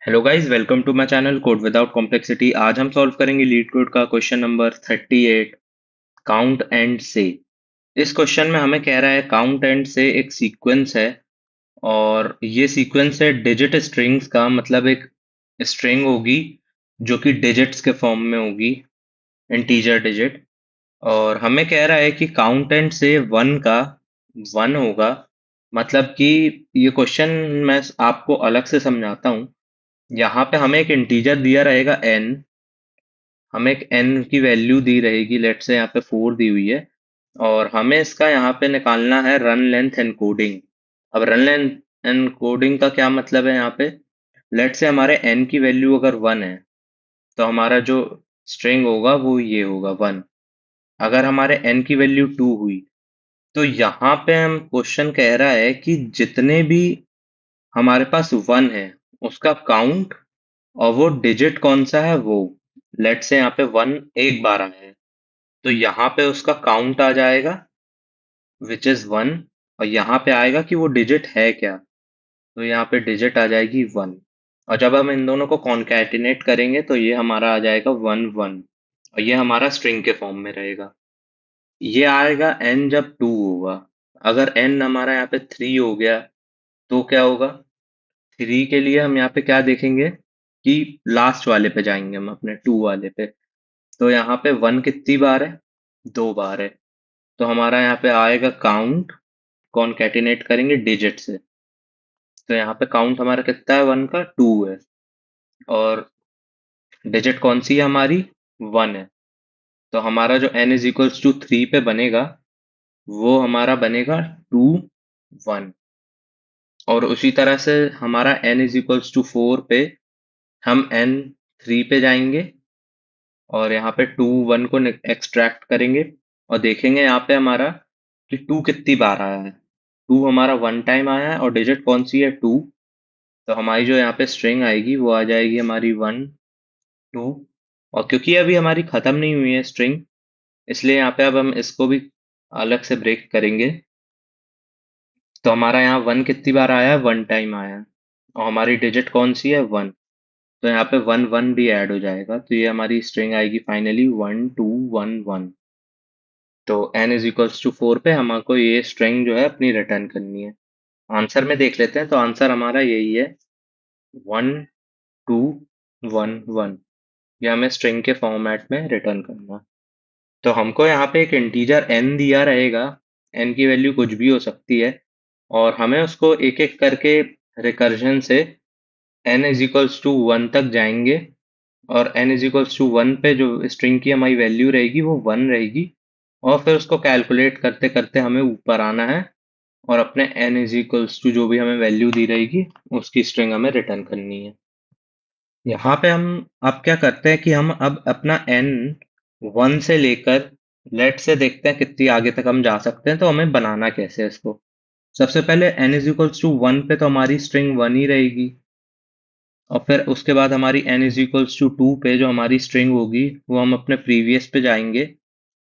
Hello guys, welcome to my channel code without complexity. आज हम solve करेंगे LeetCode का question number 38, count and say. इस question में हमें कह रहा है काउंट एंड से एक सीक्वेंस है, और ये सीक्वेंस है डिजिट स्ट्रिंग्स का। मतलब एक स्ट्रिंग होगी जो कि डिजिट्स के फॉर्म में होगी, इंटीजर डिजिट। और हमें कह रहा है कि काउंट एंड से वन का वन होगा। मतलब कि ये क्वेश्चन मैं आपको अलग से समझाता हूँ। यहाँ पे हमें एक इंटीजर दिया रहेगा n। हमें एक n की वैल्यू दी रहेगी, लेट से यहाँ पे 4 दी हुई है, और हमें इसका यहाँ पे निकालना है रन लेंथ एनकोडिंग। अब रन लेंथ एनकोडिंग का क्या मतलब है? यहाँ पे लेट से हमारे n की वैल्यू अगर 1 है, तो हमारा जो स्ट्रिंग होगा वो ये होगा 1। अगर हमारे n की वैल्यू 2 हुई, तो यहाँ पे हम क्वेश्चन कह रहा है कि जितने भी हमारे पास 1 है उसका काउंट, और वो डिजिट कौन सा है वो। लेट से यहाँ पे 1 एक बार आया है, तो यहाँ पे उसका काउंट आ जाएगा विच इज 1। और यहाँ पे आएगा कि वो डिजिट है क्या, तो यहाँ पे डिजिट आ जाएगी 1। और जब हम इन दोनों को कॉन्कैटिनेट करेंगे तो ये हमारा आ जाएगा 1 1, और ये हमारा स्ट्रिंग के फॉर्म में रहेगा। ये आएगा n जब 2 होगा। अगर n हमारा यहाँ पे 3 हो गया तो क्या होगा? 3 के लिए हम यहाँ पे क्या देखेंगे कि लास्ट वाले पे जाएंगे, हम अपने 2 वाले पे। तो यहाँ पे 1 कितनी बार है? 2 बार है। तो हमारा यहाँ पे आएगा काउंट, कॉन्कैटिनेट करेंगे डिजिट से। तो यहाँ पे काउंट हमारा कितना है? 1 का 2 है, और डिजिट कौन सी है हमारी? 1 है। तो हमारा जो n इज इक्वल्स टू 3 पे बनेगा, वो हमारा बनेगा 2 1। और उसी तरह से हमारा n इज इक्वल्स टू 4 पे हम n 3 पे जाएंगे, और यहाँ पे 2 1 को एक्सट्रैक्ट करेंगे, और देखेंगे यहाँ पे हमारा कि 2 कितनी बार आया है। 2 हमारा 1 टाइम आया है, और डिजिट कौन सी है? 2। तो हमारी जो यहाँ पे स्ट्रिंग आएगी वो आ जाएगी हमारी 1 2। और क्योंकि अभी हमारी खत्म नहीं हुई है स्ट्रिंग, इसलिए यहाँ पे अब हम इसको भी अलग से ब्रेक करेंगे। तो हमारा यहाँ 1 कितनी बार आया है? 1 टाइम आया है, और हमारी डिजिट कौन सी है? 1। तो यहाँ पे 1 1 भी ऐड हो जाएगा, तो ये हमारी स्ट्रिंग आएगी फाइनली 1 2 1 1। तो n इज इक्वल्स टू 4 पे हमको ये स्ट्रिंग जो है अपनी रिटर्न करनी है। आंसर में देख लेते हैं, तो आंसर हमारा यही है 1 2 1 1। ये हमें स्ट्रिंग के फॉर्मेट में रिटर्न करना है। तो हमको यहाँ पे एक इंटीजर n दिया रहेगा। n की वैल्यू कुछ भी हो सकती है, और हमें उसको एक एक करके रिकर्जन से n इज इक्वल्स टू 1 तक जाएंगे। और n इज इक्वल्स टू 1 पे जो स्ट्रिंग की हमारी वैल्यू रहेगी वो 1 रहेगी। और फिर उसको कैलकुलेट करते करते हमें ऊपर आना है, और अपने n इज इक्वल्स टू जो भी हमें वैल्यू दी रहेगी उसकी स्ट्रिंग हमें रिटर्न करनी है। यहाँ पे हम अब क्या करते हैं कि हम अब अपना n 1 से लेकर लेट से देखते हैं कितनी आगे तक हम जा सकते हैं। तो हमें बनाना कैसे है इसको? सबसे पहले n इज इक्वल्स टू 1 पे तो हमारी स्ट्रिंग 1 ही रहेगी, और फिर उसके बाद हमारी n इज इक्वल्स टू 2 पे जो हमारी स्ट्रिंग होगी वो हम अपने प्रीवियस पे जाएंगे,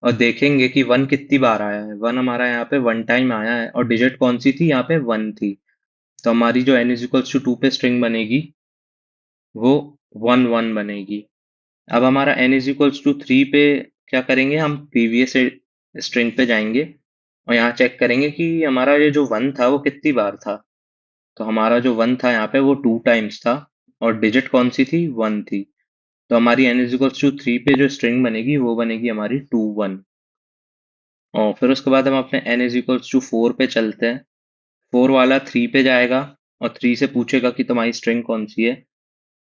और देखेंगे कि 1 कितनी बार आया है। 1 हमारा यहाँ पे 1 टाइम आया है, और डिजिट कौन सी थी? यहाँ पे 1 थी। तो हमारी जो n इज इक्वल्स टू 2 पे स्ट्रिंग बनेगी वो 1 1 बनेगी। अब हमारा n इज इक्वल्स टू 3 पे क्या करेंगे? हम प्रीवियस स्ट्रिंग पे जाएंगे, और यहाँ चेक करेंगे कि हमारा ये जो 1 था वो कितनी बार था। तो हमारा जो 1 था यहाँ पे वो 2 टाइम्स था, और डिजिट कौन सी थी? 1 थी। तो हमारी n इज इक्वल्स टू 3 पे जो स्ट्रिंग बनेगी वो बनेगी हमारी 2 1। और फिर उसके बाद हम अपने n इज इक्वल्स टू 4 पे चलते हैं। 4 वाला 3 पे जाएगा, और 3 से पूछेगा कि तुम्हारी स्ट्रिंग कौन सी है।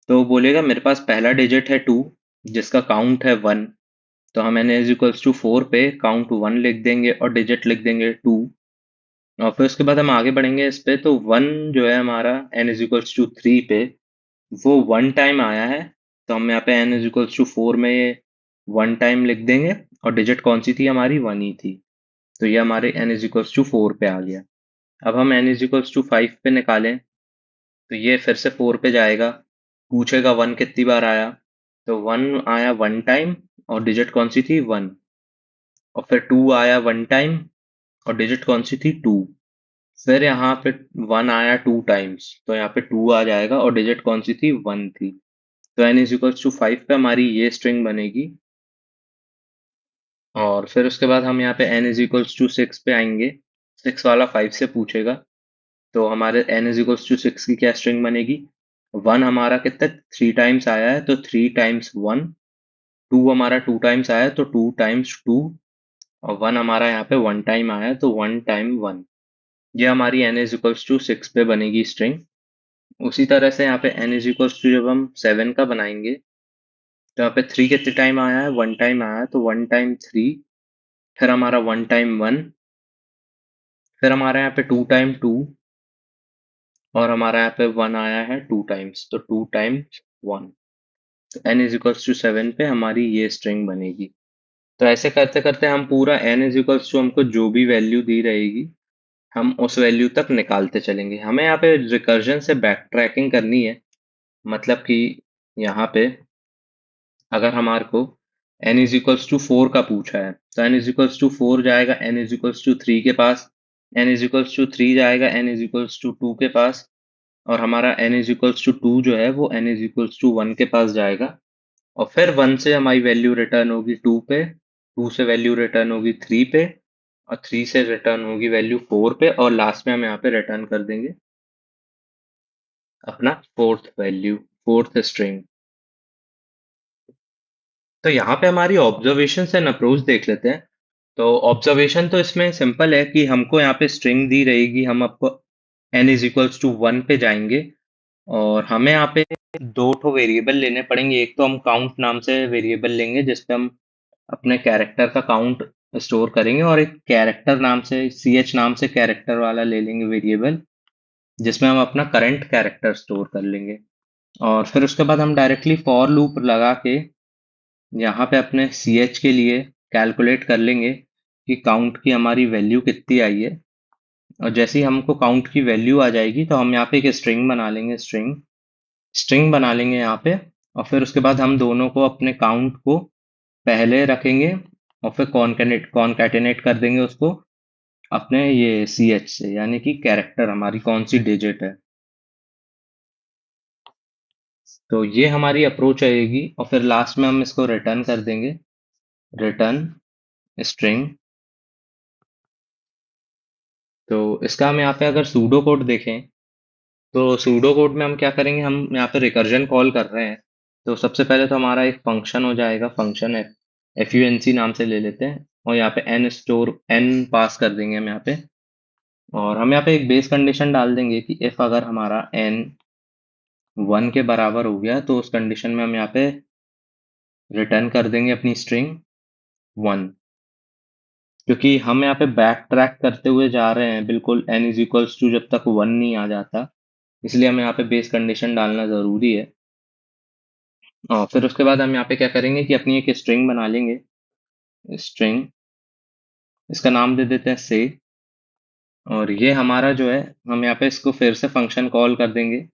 तो वो बोलेगा मेरे पास पहला डिजिट है 2, जिसका काउंट है 1। तो हम n इज इक्वल्स टू 4 पे काउंट 1 लिख देंगे, और डिजिट लिख देंगे 2। और फिर उसके बाद हम आगे बढ़ेंगे इस पे, तो 1 जो है हमारा n इज इक्वल्स टू 3 पे वो 1 टाइम आया है। तो हम यहाँ पे n इज इक्वल्स टू 4 में ये 1 टाइम लिख देंगे, और डिजिट कौन सी थी? हमारी 1 ही थी। तो ये हमारे n इज इक्वल्स टू 4 पे आ गया। अब हम n इज इक्वल्स टू 5 पे निकालें, तो ये फिर से 4 पे जाएगा, पूछेगा 1 कितनी बार आया। तो 1 आया 1 टाइम, और डिजिट कौन सी थी? 1। और फिर 2 आया 1 टाइम, और डिजिट कौन सी थी? 2। फिर यहाँ पे 1 आया 2 टाइम्स, तो यहाँ पे 2 आ जाएगा और डिजिट कौन सी थी, 1 थी। तो n इज इक्वल्स टू 5 पे हमारी ये स्ट्रिंग बनेगी। और फिर उसके बाद हम यहाँ पे n इज इक्वल्स टू 6 पे आएंगे। 6 वाला 5 से पूछेगा, तो हमारे n इज इक्वल्स टू 6 की क्या स्ट्रिंग बनेगी। 1 हमारा कितना 3 टाइम्स आया है, तो 3 टाइम्स 1। 2 हमारा 2 टाइम्स आया है, तो 2 टाइम्स 2। और 1 हमारा यहाँ पे 1 टाइम आया है, तो 1 टाइम 1। ये हमारी n इज इक्वल्स टू 6 पे बनेगी स्ट्रिंग। उसी तरह से यहाँ पे n इज इक्वल्स टू जब हम 7 का बनाएंगे, तो यहाँ पे 3 कितने टाइम आया है, 1 टाइम आया है, तो 1 टाइम 3। फिर हमारा 1 टाइम 1। फिर हमारे यहाँ पे 2 टाइम 2। और हमारा यहाँ पे 1 आया है 2 टाइम्स, तो 2 टाइम्स 1। तो n इज इक्वल्स टू 7 पे हमारी ये स्ट्रिंग बनेगी। तो ऐसे करते करते हम पूरा n इज इक्वल्स टू हमको जो भी वैल्यू दी रहेगी, हम उस वैल्यू तक निकालते चलेंगे। हमें यहाँ पे रिकर्जन से बैक ट्रैकिंग करनी है। मतलब कि यहाँ पे अगर हमारे को n इज इक्वल्स टू 4 का पूछा है, तो n इज इक्वल्स टू 4 जाएगा n इज इक्वल्स टू 3 के पास। n इज इक्वल्स टू 3 जाएगा n इज इक्वल्स टू 2 के पास। और हमारा n इज इक्वल्स टू 2 जो है वो n इज इक्वल्स टू 1 के पास जाएगा। और फिर 1 से हमारी वैल्यू रिटर्न होगी 2 पे। 2 से वैल्यू रिटर्न होगी 3 पे। और 3 से रिटर्न होगी वैल्यू 4 पे। और लास्ट में हम यहाँ पे रिटर्न कर देंगे अपना फोर्थ वैल्यू, फोर्थ स्ट्रिंग। तो यहाँ पे हमारी ऑब्जर्वेशन एंड अप्रोच देख लेते हैं। तो ऑब्जर्वेशन तो इसमें सिंपल है कि हमको यहाँ पे स्ट्रिंग दी रहेगी, हम आपको n इज इक्वल्स टू 1 पे जाएंगे। और हमें यहाँ पे दो ठो वेरिएबल लेने पड़ेंगे। एक तो हम काउंट नाम से वेरिएबल लेंगे जिसपे हम अपने कैरेक्टर का काउंट स्टोर करेंगे, और एक कैरेक्टर नाम से ch नाम से कैरेक्टर वाला ले लेंगे वेरिएबल, जिसमें हम अपना करंट कैरेक्टर स्टोर कर लेंगे। और फिर उसके बाद हम डायरेक्टली फॉर लूप लगा के यहाँ पे अपने ch के लिए कैलकुलेट कर लेंगे कि काउंट की हमारी वैल्यू कितनी आई है। और जैसे ही हमको काउंट की वैल्यू आ जाएगी, तो हम यहाँ पे एक स्ट्रिंग बना लेंगे, स्ट्रिंग स्ट्रिंग बना लेंगे यहाँ पे। और फिर उसके बाद हम दोनों को अपने काउंट को पहले रखेंगे, और फिर कॉनकैटिनेट कर देंगे उसको अपने ये ch से, यानी कि कैरेक्टर हमारी कौन सी डिजिट है। तो ये हमारी अप्रोच रहेगी। और फिर लास्ट में हम इसको रिटर्न कर देंगे, रिटर्न स्ट्रिंग। तो इसका हम यहाँ पे अगर सूडो कोड देखें, तो सूडो कोड में हम क्या करेंगे, हम यहाँ पे रिकर्जन कॉल कर रहे हैं। तो सबसे पहले तो हमारा एक फंक्शन हो जाएगा, फंक्शन func नाम से ले लेते हैं। और यहाँ पे n पास कर देंगे हम यहाँ पे। और हम यहाँ पे एक बेस कंडीशन डाल देंगे कि इफ अगर हमारा n 1 के बराबर हो गया, तो उस कंडीशन में हम यहाँ पे रिटर्न कर देंगे अपनी स्ट्रिंग 1। क्योंकि हम यहाँ पे बैक ट्रैक करते हुए जा रहे हैं बिल्कुल n इज इक्वल्स टू जब तक 1 नहीं आ जाता, इसलिए हमें यहाँ पे बेस कंडीशन डालना ज़रूरी है। और फिर उसके बाद हम यहाँ पे क्या करेंगे कि अपनी एक स्ट्रिंग बना लेंगे, स्ट्रिंग, इसका नाम दे देते हैं से। और ये हमारा जो है, हम यहाँ पे इसको फिर से फंक्शन कॉल कर देंगे,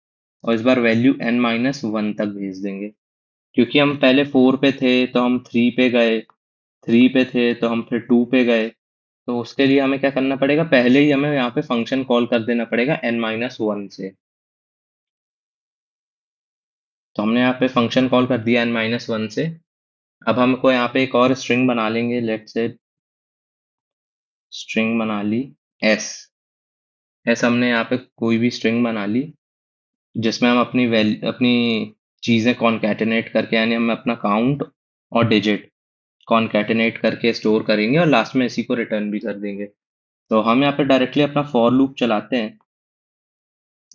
और इस बार वैल्यू n-1 तक भेज देंगे। क्योंकि हम पहले 4 पे थे तो हम 3 पे गए, 3 पे थे तो हम फिर 2 पे गए। तो उसके लिए हमें क्या करना पड़ेगा, पहले ही हमें यहाँ पे फंक्शन कॉल कर देना पड़ेगा n-1 से। तो हमने यहाँ पे फंक्शन कॉल कर दिया n-1 से। अब हमको यहाँ पे एक और स्ट्रिंग बना लेंगे, लेट्स से स्ट्रिंग बना ली s। हमने यहाँ पे कोई भी स्ट्रिंग बना ली, जिसमें हम अपनी चीज़ें कॉन्कैटिनेट करके, यानी हम अपना काउंट और डिजिट कॉन्कैटिनेट करके स्टोर करेंगे, और लास्ट में इसी को रिटर्न भी कर देंगे। तो हम यहाँ पे डायरेक्टली अपना फॉर लूप चलाते हैं।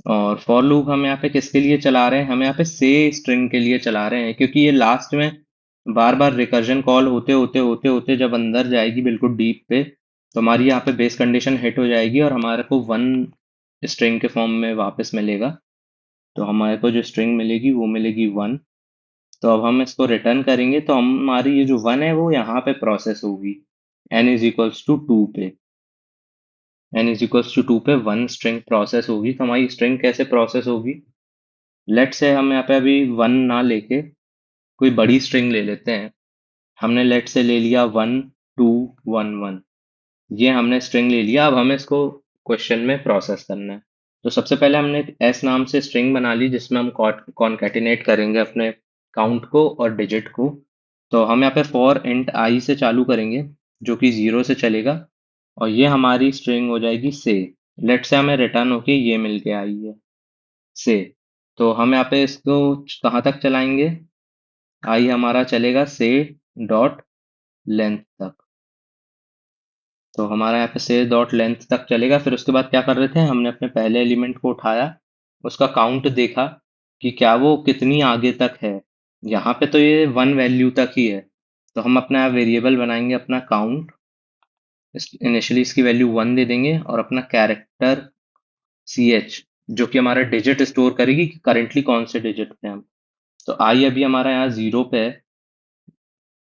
और फॉर लूप हम यहाँ पे किसके लिए चला रहे हैं, हम यहाँ पे से स्ट्रिंग के लिए चला रहे हैं, क्योंकि ये लास्ट में बार बार रिकर्जन कॉल होते होते होते होते जब अंदर जाएगी बिल्कुल डीप पे, तो हमारी यहाँ पे बेस कंडीशन हिट हो जाएगी, और हमारे को 1 स्ट्रिंग के फॉर्म में वापस मिलेगा। तो हमारे को जो स्ट्रिंग मिलेगी वो मिलेगी 1। तो अब हम इसको रिटर्न करेंगे, तो हमारी ये जो 1 है वो यहाँ पे प्रोसेस होगी n इज इक्वल्स टू 2 पे। n इज इक्वल्स टू 2 पे 1 स्ट्रिंग प्रोसेस होगी। तो हमारी स्ट्रिंग कैसे प्रोसेस होगी, लेट से हम यहाँ पे अभी 1 ना लेके कोई बड़ी स्ट्रिंग ले लेते हैं। हमने लेट से ले लिया 1 2 1 1, ये हमने स्ट्रिंग ले लिया। अब हमें इसको क्वेश्चन में प्रोसेस करना है। तो सबसे पहले हमने एक एस नाम से स्ट्रिंग बना ली जिसमें हम कॉन्केटिनेट करेंगे अपने काउंट को और डिजिट को। तो हम यहाँ पे फॉर इंट आई से चालू करेंगे जो कि 0 से चलेगा और ये हमारी स्ट्रिंग हो जाएगी से। लेट से हमें रिटर्न होके ये मिल के आई है से। तो हम यहाँ पे इसको कहाँ तक चलाएंगे, आई हमारा चलेगा से डॉट लेंथ तक। तो हमारा यहाँ पे से डॉट लेंथ तक चलेगा। फिर उसके बाद क्या कर रहे थे, हमने अपने पहले एलिमेंट को उठाया, उसका काउंट देखा कि क्या वो कितनी आगे तक है। यहाँ पे तो ये 1 वैल्यू तक ही है, तो हम अपना वेरिएबल बनाएंगे अपना काउंट। इनिशियली इसकी वैल्यू 1 दे देंगे और अपना कैरेक्टर सी एच जो कि हमारा डिजिट स्टोर करेगी कि करेंटली कौन से डिजिट पे हैं हम। तो आई अभी हमारा यहाँ 0 पे है,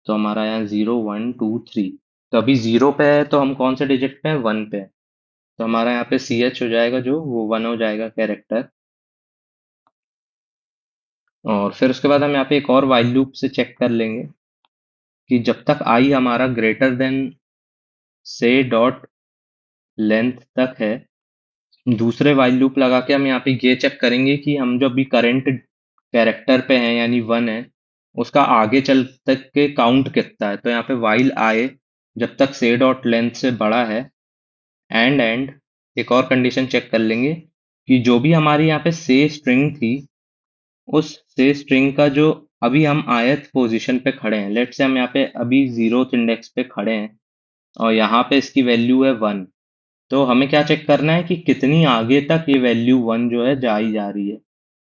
तो हमारा यहाँ 0 1 2 3। तो अभी 0 पे है तो हम कौन से डिजिट पे हैं, 1 पे है। तो हमारा यहाँ पे सी एच हो जाएगा जो वो 1 हो जाएगा कैरेक्टर। और फिर उसके बाद हम यहाँ पे एक और वाइल लूप से चेक कर लेंगे कि जब तक आई हमारा ग्रेटर देन से डॉट लेंथ तक है, दूसरे वाइल लूप लगा के हम यहाँ पे ये चेक करेंगे कि हम जो अभी करंट कैरेक्टर पे हैं यानी 1 है, उसका आगे चल तक के काउंट कितना है। तो यहाँ पे वाइल आए जब तक से डॉट लेंथ से बड़ा है एंड एक और कंडीशन चेक कर लेंगे कि जो भी हमारी यहाँ पे से स्ट्रिंग थी, उस से स्ट्रिंग का जो अभी हम आयत पोजीशन पे खड़े हैं, लेट से हम यहाँ पे अभी 0th इंडेक्स पे खड़े हैं और यहाँ पे इसकी वैल्यू है 1। तो हमें क्या चेक करना है कि कितनी आगे तक ये वैल्यू 1 जो है जाई जा रही है।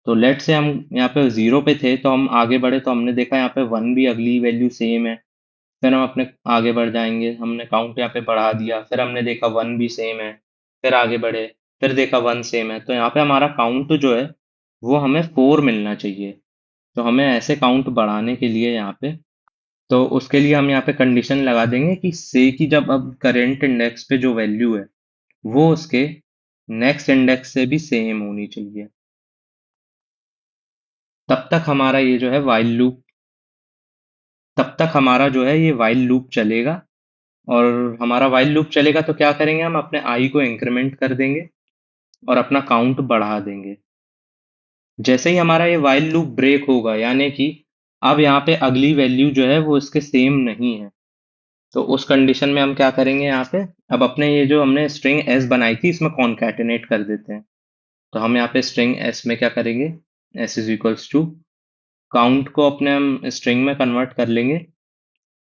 तो लेट से हम यहाँ पे 0 पे थे तो हम आगे बढ़े तो हमने देखा यहाँ पे 1 भी अगली वैल्यू सेम है। फिर हम अपने आगे बढ़ जाएंगे, हमने काउंट यहाँ पे बढ़ा दिया, फिर हमने देखा 1 भी सेम है, फिर आगे बढ़े, फिर देखा 1 सेम है। तो यहाँ पे हमारा काउंट जो है वो हमें 4 मिलना चाहिए। तो हमें ऐसे काउंट बढ़ाने के लिए यहाँ पे, तो उसके लिए हम यहाँ पे कंडीशन लगा देंगे कि से की जब अब करेंट इंडेक्स पे जो वैल्यू है वो उसके नेक्स्ट इंडेक्स से भी सेम होनी चाहिए। तब तक हमारा ये जो है वाइल लूप तब तक हमारा जो है ये वाइल लूप चलेगा। और हमारा वाइल लूप चलेगा तो क्या करेंगे, हम अपने आई को इंक्रीमेंट कर देंगे और अपना काउंट बढ़ा देंगे। जैसे ही हमारा ये वाइल लूप ब्रेक होगा यानी कि अब यहाँ पे अगली वैल्यू जो है वो इसके सेम नहीं है, तो उस कंडीशन में हम क्या करेंगे, यहाँ पे अब अपने ये जो हमने स्ट्रिंग एस बनाई थी इसमें कॉन्कैटिनेट कर देते हैं। तो हम यहाँ पे स्ट्रिंग एस में क्या करेंगे, S is equals to count को अपने हम स्ट्रिंग में कन्वर्ट कर लेंगे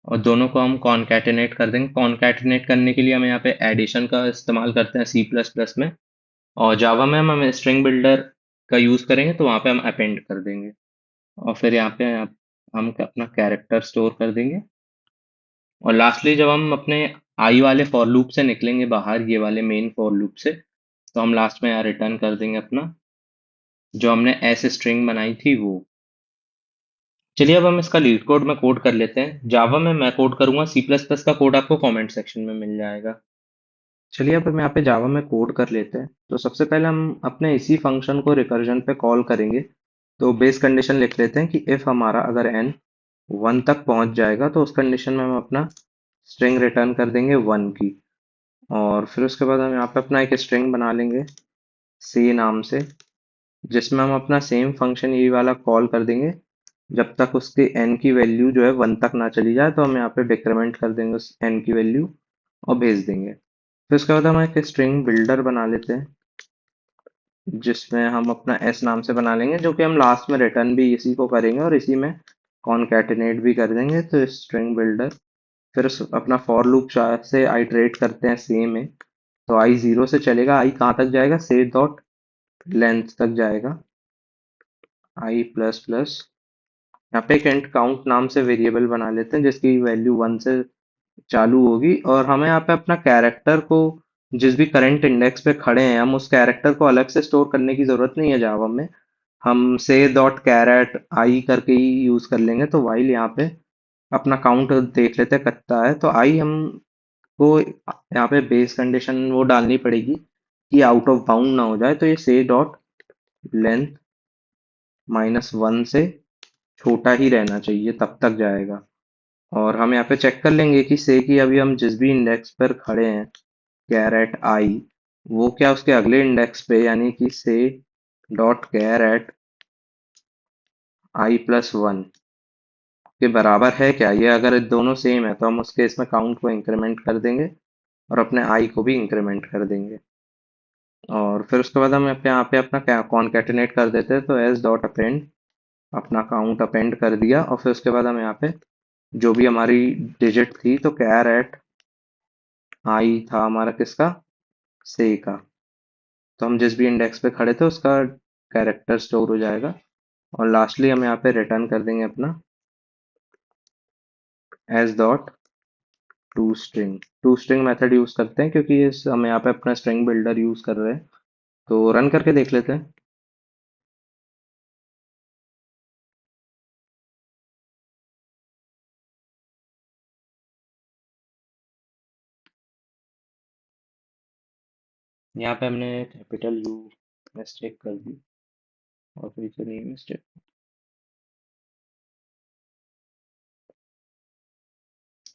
और दोनों को हम कॉन्कैटिनेट कर देंगे। कॉन्कैटिनेट करने के लिए हम यहाँ पे एडिशन का इस्तेमाल करते हैं सी प्लस प्लस में, और जावा में हम स्ट्रिंग बिल्डर का यूज़ करेंगे तो वहाँ पे हम अपेंड कर देंगे। और फिर यहाँ पे हम अपना कैरेक्टर स्टोर कर देंगे। और लास्टली जब हम अपने आई वाले फॉर लूप से निकलेंगे बाहर, ये वाले मेन फॉर लूप से, तो हम लास्ट में यहाँ रिटर्न कर देंगे अपना जो हमने एस स्ट्रिंग बनाई थी वो। चलिए अब हम इसका लीड कोड में कोड कर लेते हैं। जावा में मैं कोड करूंगा, सी प्लस प्लस का कोड आपको कमेंट सेक्शन में मिल जाएगा। चलिए अब हम यहाँ पे जावा में कोड कर लेते हैं। तो सबसे पहले हम अपने इसी फंक्शन को रिकर्जन पे कॉल करेंगे। तो बेस कंडीशन लिख लेते हैं कि इफ हमारा अगर n 1 तक पहुंच जाएगा तो उस कंडीशन में हम अपना स्ट्रिंग रिटर्न कर देंगे 1 की। और फिर उसके बाद हम यहाँ पे अपना एक स्ट्रिंग बना लेंगे सी नाम से, जिसमें हम अपना सेम फंक्शन यही वाला कॉल कर देंगे जब तक उसके n की वैल्यू जो है 1 तक ना चली जाए। तो हम यहाँ पे डिक्रीमेंट कर देंगे उस n की वैल्यू और भेज देंगे। फिर उसके बाद हम एक स्ट्रिंग बिल्डर बना लेते हैं जिसमें हम अपना s नाम से बना लेंगे, जो कि हम लास्ट में रिटर्न भी इसी को करेंगे और इसी में कॉन्कैटिनेट भी कर देंगे। तो स्ट्रिंग बिल्डर फिर अपना फॉर लूप से आइटरेट करते हैं सेम में। तो आई 0 से चलेगा, आई कहाँ तक जाएगा, से डॉट लेंथ तक जाएगा, आई प्लस प्लस। यहाँ पे एक इंट काउंट नाम से वेरिएबल बना लेते हैं जिसकी वैल्यू 1 से चालू होगी। और हमें यहाँ पे अपना कैरेक्टर को जिस भी करंट इंडेक्स पे खड़े हैं, हम उस कैरेक्टर को अलग से स्टोर करने की जरूरत नहीं है जावा में। हम से डॉट कैरेट आई करके ही यूज कर लेंगे। तो वाइल यहाँ पे अपना काउंट देख लेते हैं कितना है। तो आई हमको यहाँ पे बेस कंडीशन वो डालनी पड़ेगी कि आउट ऑफ बाउंड ना हो जाए। तो ये से डॉट लेंथ -1 से छोटा ही रहना चाहिए, तब तक जाएगा। और हम यहाँ पे चेक कर लेंगे कि से कि अभी हम जिस भी इंडेक्स पर खड़े हैं कैरेट आई, वो क्या उसके अगले इंडेक्स पे यानी कि से डॉट कैर एट i+1 के बराबर है क्या, ये अगर दोनों सेम है तो हम उसके इसमें काउंट को इंक्रीमेंट कर देंगे और अपने आई को भी इंक्रीमेंट कर देंगे। और फिर उसके बाद हम यहाँ पे अपना कॉन्केटिनेट कर देते हैं, तो एस डॉट अपेंड अपना काउंट अपेंड कर दिया और फिर उसके बाद हम यहाँ पे जो भी हमारी डिजिट थी तो कैर एट आई था हमारा किसका, से का। तो हम जिस भी इंडेक्स पे खड़े थे उसका कैरेक्टर स्टोर हो जाएगा और लास्टली हम यहाँ पे रिटर्न कर देंगे अपना S dot to string method use करते हैं क्योंकि इस हम यहाँ पे अपना स्ट्रिंग बिल्डर यूज कर रहे हैं। तो रन करके देख लेते हैं। यहाँ पे हमने कैपिटल यू मिस्टेक कर दी और फिर से नहीं मिस्टेक।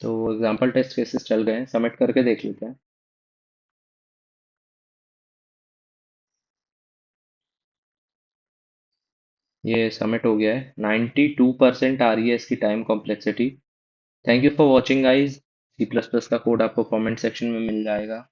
तो एग्जांपल टेस्ट केसेस चल गए हैं, सबमिट करके देख लेते हैं। ये सबमिट हो गया है, 92% आ रही है इसकी time complexity. Thank you for watching guys. C plus plus का कोड आपको कमेंट सेक्शन में मिल जाएगा।